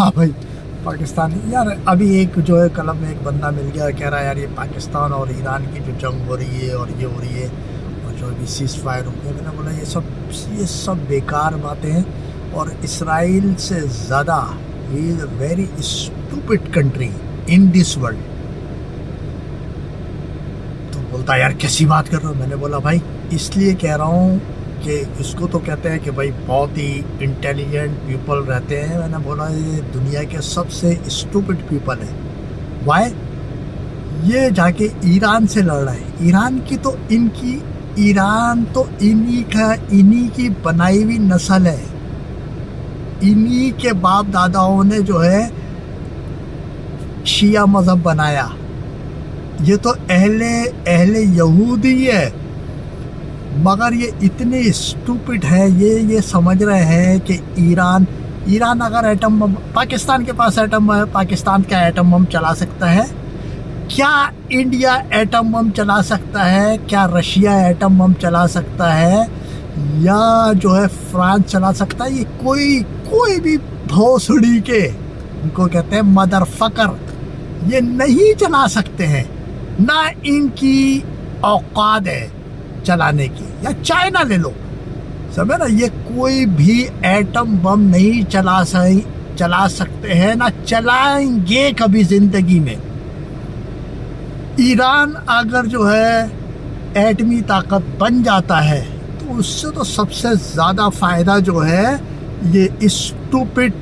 हाँ भाई पाकिस्तान यार, अभी एक जो है कलम में एक बंदा मिल गया, कह रहा है यार ये पाकिस्तान और ईरान की जो जंग हो रही है और ये हो रही है और जो अभी सीज़ फायर हो गया, मैंने बोला ये सब बेकार बातें हैं। और इसराइल से ज़्यादा he is a very stupid country in this world. तो बोलता यार कैसी बात कर रहे हो, मैंने बोला भाई इसलिए कह रहा हूँ कि इसको तो कहते हैं कि भाई बहुत ही इंटेलिजेंट पीपल रहते हैं। मैंने बोला ये दुनिया के सबसे स्टूपिड पीपल है। वाई? ये जाके ईरान से लड़ रहा है। ईरान तो इन्हीं की बनाई हुई नस्ल है। इन्हीं के बाप दादाओं ने जो है शिया मज़हब बनाया। ये तो अहले यहूदी है, मगर ये इतने स्टूपिड है, ये समझ रहे हैं कि ईरान अगर एटम बम, पाकिस्तान के पास एटम बम है, पाकिस्तान का एटम बम चला सकता है क्या? इंडिया एटम बम चला सकता है क्या? रशिया एटम बम चला सकता है या जो है फ्रांस चला सकता है? ये कोई भी भोसड़ी के, इनको कहते हैं मदरफकर, ये नहीं चला सकते हैं। ना इनकी औकात है चलाने की। या चाइना ले लो, समझे ना, ये कोई भी एटम बम नहीं चला सकते हैं, ना चलाएंगे कभी जिंदगी में। ईरान अगर जो है एटमी ताकत बन जाता है तो उससे तो सबसे ज़्यादा फ़ायदा जो है ये स्टूपिड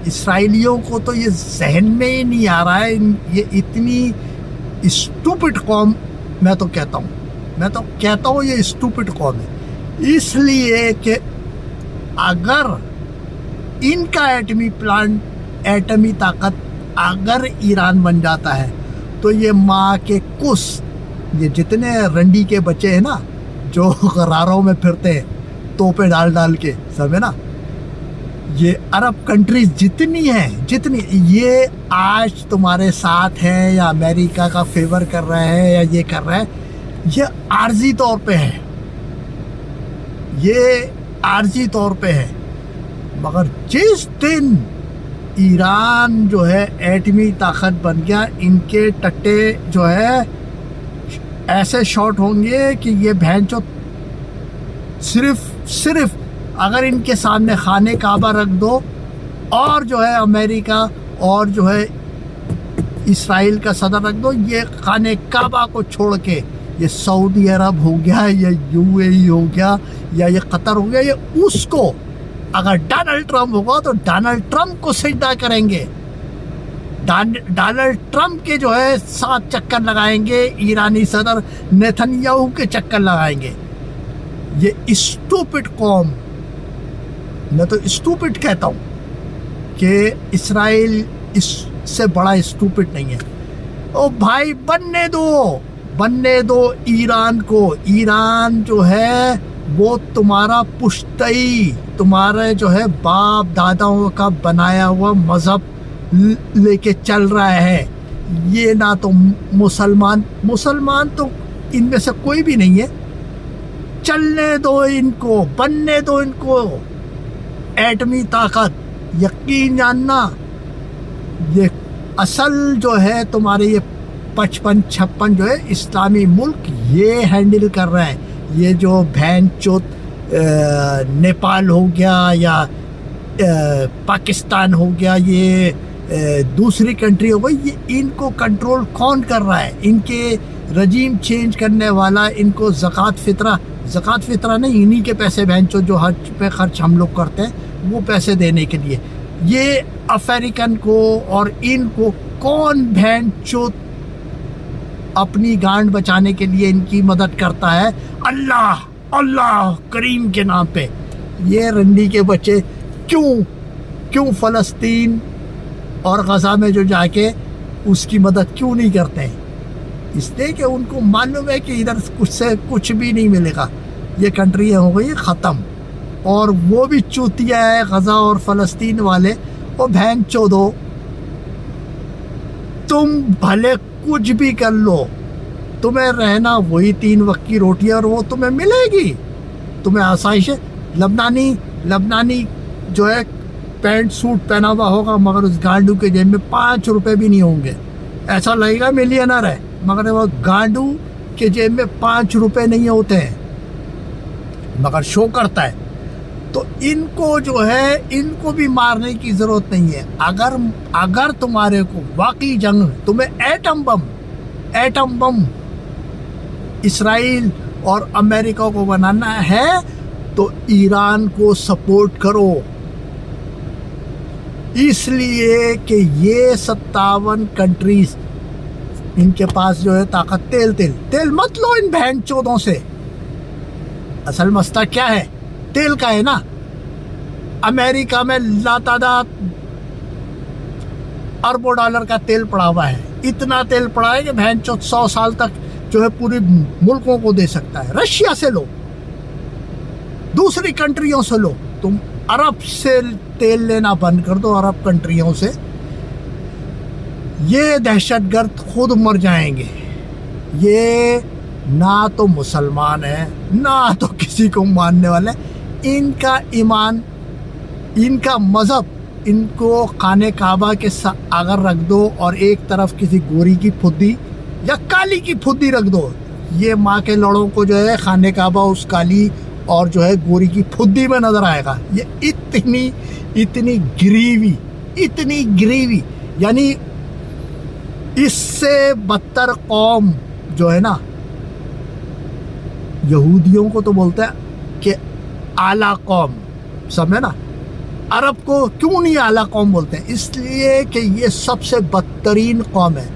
इसराइलियों को तो ये जहन में ही नहीं आ रहा है। ये इतनी स्टूपिड कौम, मैं तो कहता हूँ ये स्टूपिड कौम है। इसलिए कि अगर इनका एटमी ताकत अगर ईरान बन जाता है तो ये माँ के कुस, ये जितने रंडी के बच्चे हैं ना जो गरारों में फिरते हैं तोपे डाल के, समझे ना, ये अरब कंट्रीज जितनी ये आज तुम्हारे साथ हैं या अमेरिका का फेवर कर रहे हैं या ये कर रहे हैं, ये आर्जी तौर पे है। मगर जिस दिन ईरान जो है एटमी ताकत बन गया, इनके टट्टे जो है ऐसे शॉट होंगे कि ये भैंचो सिर्फ अगर इनके सामने खाने काबा रख दो और जो है अमेरिका और जो है इसराइल का सदर रख दो, ये खाने काबा को छोड़ के ये सऊदी अरब हो गया या यूएई हो गया या ये कतर हो गया, ये उसको अगर डोनाल्ड ट्रम्प होगा तो डोनाल्ड ट्रम्प को सजदा करेंगे। डोनाल्ड ट्रम्प के जो है 7 चक्कर लगाएंगे, ईरानी सदर नेतन्याहू के चक्कर लगाएंगे। ये स्टूपिड कौम, मैं तो स्टूपिड कहता हूँ कि इसराइल इससे बड़ा स्टूपिड नहीं है। ओ भाई बनने दो ईरान को। ईरान जो है वो तुम्हारा पुश्तई, तुम्हारे जो है बाप दादाओं का बनाया हुआ मज़हब लेके चल रहा है। ये ना तो मुसलमान तो इनमें से कोई भी नहीं है। चलने दो इनको, बनने दो इनको एटमी ताकत। यकीन जानना, ये असल जो है तुम्हारे ये 55-56 जो है इस्लामी मुल्क ये हैंडल कर रहे हैं। ये जो भैंचोद नेपाल हो गया या पाकिस्तान हो गया, ये दूसरी कंट्री हो गई, ये इनको कंट्रोल कौन कर रहा है? इनके रजीम चेंज करने वाला, इनको ज़कात फ़ितरा नहीं, इन्हीं के पैसे भैंचोद जो हज पे खर्च हम लोग करते हैं वो पैसे देने के लिए ये अमेरिकन को और इनको कौन भैंचोद अपनी गांड बचाने के लिए इनकी मदद करता है? अल्लाह करीम के नाम पे। ये रंडी के बच्चे क्यों फ़लस्तीन और गज़ा में जो जाके उसकी मदद क्यों नहीं करते हैं? इसलिए कि उनको मालूम है कि इधर कुछ भी नहीं मिलेगा, ये कंट्री हो गई ख़त्म। और वो भी चूतिया है गज़ा और फ़लस्तीन वाले, वो भैंचोदो, तुम भले कुछ भी कर लो, तुम्हें रहना वही 3 वक्त की रोटी और वो तुम्हें मिलेगी। तुम्हें आसाइश है। लबनानी जो है पैंट सूट पहना हुआ होगा, मगर उस गांडू के जेब में 5 रुपए भी नहीं होंगे। ऐसा लगेगा मिलियनर है, मगर वो गांडू के जेब में 5 रुपए नहीं होते हैं, मगर शो करता है। तो इनको जो है, इनको भी मारने की ज़रूरत नहीं है। अगर तुम्हारे को वाकई जंग, तुम्हें एटम बम इसराइल और अमेरिका को बनाना है, तो ईरान को सपोर्ट करो, इसलिए कि ये 57 कंट्रीज, इनके पास जो है ताकत तेल मत लो इन बहन चौदों से। असल मसला क्या है? तेल का है ना। अमेरिका में लातादाद अरबों डॉलर का तेल पड़ा हुआ है। इतना तेल पड़ा है कि बहन चौथ 100 साल तक जो है पूरे मुल्कों को दे सकता है। रशिया से लो, दूसरी कंट्रियों से लो। तुम अरब से तेल लेना बंद कर दो, अरब कंट्रियों से। ये दहशतगर्द खुद मर जाएंगे। ये ना तो मुसलमान है, ना तो किसी को मानने वाले। इनका ईमान, इनका मज़हब, इनको खाने काबा के अगर रख दो और एक तरफ किसी गोरी की फुद्दी या काली की फुद्दी रख दो, ये माँ के लड़ों को जो है खाने काबा उस काली और जो है गोरी की फुद्दी में नज़र आएगा। ये इतनी गिरीवी, यानी इससे बदतर कौम जो है ना, यहूदियों को तो बोलते हैं कि आला कौम, समझे ना। अरब को क्यों नहीं आला कौम बोलते हैं? इसलिए कि ये सबसे बदतरीन कौम है।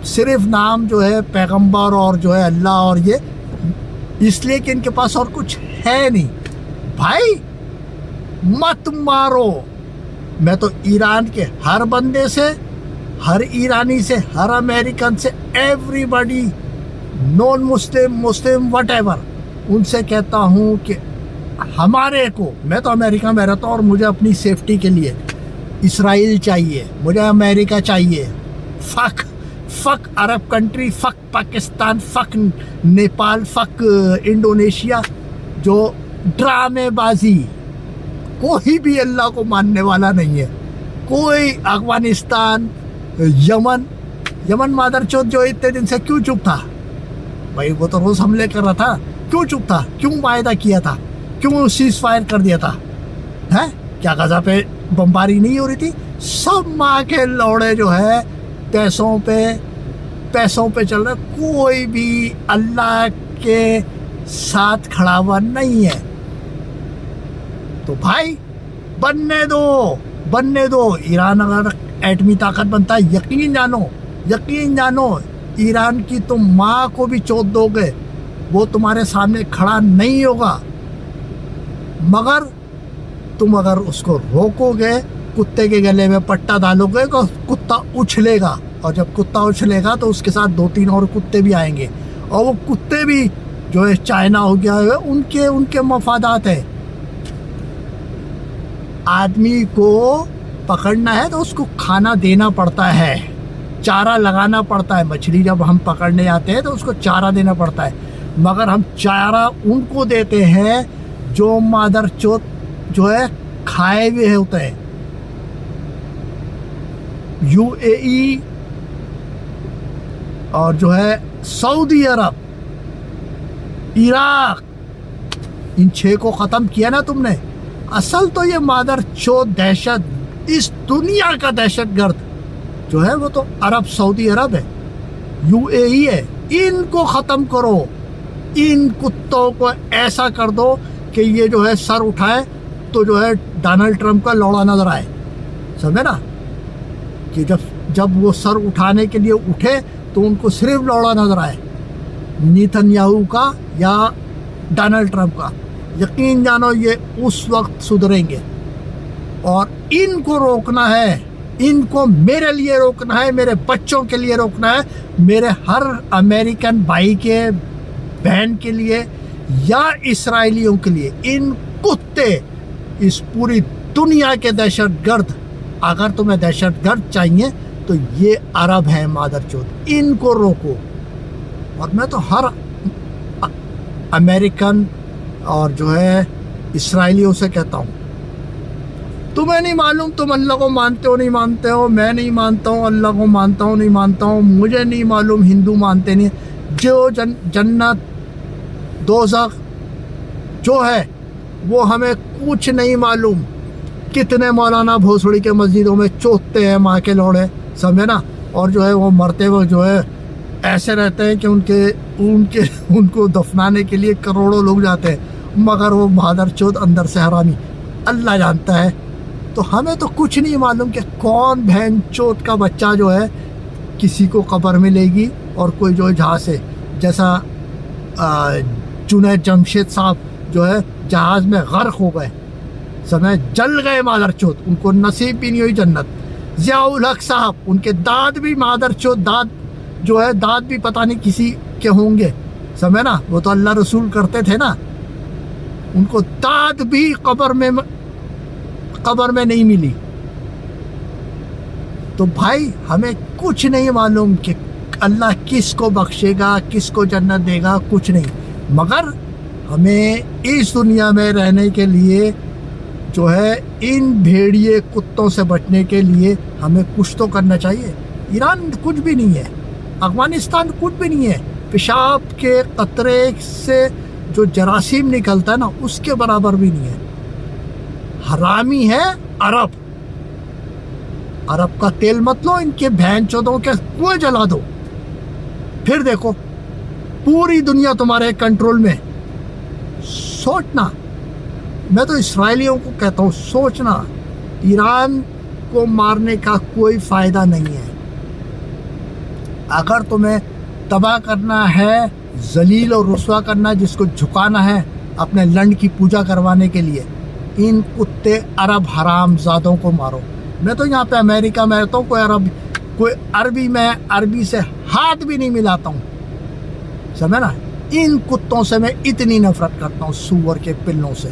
सिर्फ नाम जो है पैगंबर और जो है अल्लाह और ये, इसलिए कि इनके पास और कुछ है नहीं। भाई मत मारो। मैं तो ईरान के हर बंदे से, हर ईरानी से, हर अमेरिकन से, एवरीबॉडी, नॉन मुस्लिम व्हाटएवर, उनसे कहता हूँ कि हमारे को, मैं तो अमेरिका में रहता हूँ और मुझे अपनी सेफ्टी के लिए इसराइल चाहिए, मुझे अमेरिका चाहिए। Fuck Arab country, fuck Pakistan, fuck Nepal, fuck Indonesia, जो ड्रामेबाजी। कोई भी अल्लाह को मानने वाला नहीं है। कोई अफगानिस्तान, यमन मादरचोद जो इतने दिन से क्यों चुप था? भाई वो तो रोज हमले कर रहा था, क्यों चुप था? क्यों वायदा किया था? क्यों सीज फायर कर दिया था? है क्या गजा पे बमबारी नहीं हो रही थी? सब माँ के लौड़े जो है पैसों पे चल रहे। कोई भी अल्लाह के साथ खड़ा हुआ नहीं है। तो भाई बनने दो। ईरान अगर एटमी ताकत बनता है, यकीन जानो ईरान की तुम माँ को भी चोट दोगे, वो तुम्हारे सामने खड़ा नहीं होगा। मगर तुम अगर उसको रोकोगे, कुत्ते के गले में पट्टा डालोगे तो कुत्ता उछलेगा, और जब कुत्ता उछलेगा तो उसके साथ 2-3 और कुत्ते भी आएंगे, और वो कुत्ते भी जो है चाइना हो गया है, उनके मफादात है। आदमी को पकड़ना है तो उसको खाना देना पड़ता है, चारा लगाना पड़ता है। मछली जब हम पकड़ने जाते हैं तो उसको चारा देना पड़ता है, मगर हम चारा उनको देते हैं जो मादरचोद जो है खाए हुए होते हैं। यूएई और जो है सऊदी अरब, इराक, इन 6 को ख़त्म किया ना तुमने। असल तो ये मादरचोद दहशत, इस दुनिया का दहशतगर्द जो है वो तो अरब, सऊदी अरब है, यूएई है। इनको ख़त्म करो। इन कुत्तों को ऐसा कर दो कि ये जो है सर उठाए तो जो है डोनाल्ड ट्रंप का लौड़ा नजर आए। समझे ना, कि जब वो सर उठाने के लिए उठे तो उनको सिर्फ लौड़ा नजर आए, नेतन्याहू का या डोनाल्ड ट्रंप का। यकीन जानो ये उस वक्त सुधरेंगे। और इनको रोकना है, इनको मेरे लिए रोकना है, मेरे बच्चों के लिए रोकना है, मेरे हर अमेरिकन भाई के, बहन के लिए या इसराइलियों के लिए। इन कुत्ते, इस पूरी दुनिया के दहशतगर्द, अगर तुम्हें दहशतगर्द चाहिए तो ये अरब है मादरचोद, इनको रोको। और मैं तो हर अमेरिकन اور جو ہے اسرائیلیوں سے کہتا ہوں تمہیں نہیں معلوم تم اللہ کو مانتے ہو نہیں مانتے ہو، میں نہیں مانتا ہوں اللہ کو مانتا ہوں نہیں مانتا ہوں، مجھے نہیں معلوم ہندو مانتے نہیں، جو جنت دوزخ جو ہے وہ ہمیں کچھ نہیں معلوم۔ کتنے مولانا بھوسڑی کے مسجدوں میں چوتتے ہیں ماں کے لوڑے، سمجھے نا، اور جو ہے وہ مرتے ہوئے جو ہے ایسے رہتے ہیں کہ ان کو دفنانے کے لیے کروڑوں لوگ جاتے ہیں، مگر وہ بہادر چوت اندر سے حرامی، اللہ جانتا ہے۔ تو ہمیں تو کچھ نہیں معلوم کہ کون بہن چوت کا بچہ جو ہے کسی کو قبر میں لے گی، اور کوئی جو ہے جہاز سے، جیسا جنید جمشید صاحب جو ہے جہاز میں غرق ہو گئے، سمجھ، جل گئے مادر چوت، ان کو نصیب بھی نہیں ہوئی جنت۔ ضیاء الحق صاحب، ان کے دانت بھی مادر چوت، دانت جو ہے دانت بھی پتہ نہیں کسی کے ہوں گے، سمجھے نا، وہ تو اللہ رسول کرتے تھے نا، ان کو دانت بھی قبر میں نہیں ملی۔ تو بھائی ہمیں کچھ نہیں معلوم کہ اللہ کس کو بخشے گا، کس کو جنت دے گا، کچھ نہیں، مگر ہمیں اس دنیا میں رہنے کے لیے جو ہے ان بھیڑیے کتوں سے بچنے کے لیے ہمیں کچھ تو کرنا چاہیے۔ ایران کچھ بھی نہیں ہے، افغانستان کچھ بھی نہیں ہے، پیشاب کے قطرے سے جو جراثیم نکلتا ہے نا اس کے برابر بھی نہیں ہے۔ حرامی ہے عرب کا تیل مت لو، ان کے بہن چودوں کے کنویں جلا دو، پھر دیکھو پوری دنیا تمہارے کنٹرول میں۔ سوچنا، میں تو اسرائیلیوں کو کہتا ہوں سوچنا، ایران کو مارنے کا کوئی فائدہ نہیں ہے۔ اگر تمہیں تباہ کرنا ہے، ذلیل اور رسوا کرنا، جس کو جھکانا ہے اپنے لنڈ کی پوجا کروانے کے لیے، ان کتے عرب حرام زادوں کو مارو۔ میں تو یہاں پہ امریکہ میں رہتا ہوں، کوئی عربی میں عربی سے ہاتھ بھی نہیں ملاتا ہوں، سمجھے نا، ان کتوں سے میں اتنی نفرت کرتا ہوں، سور کے پلوں سے۔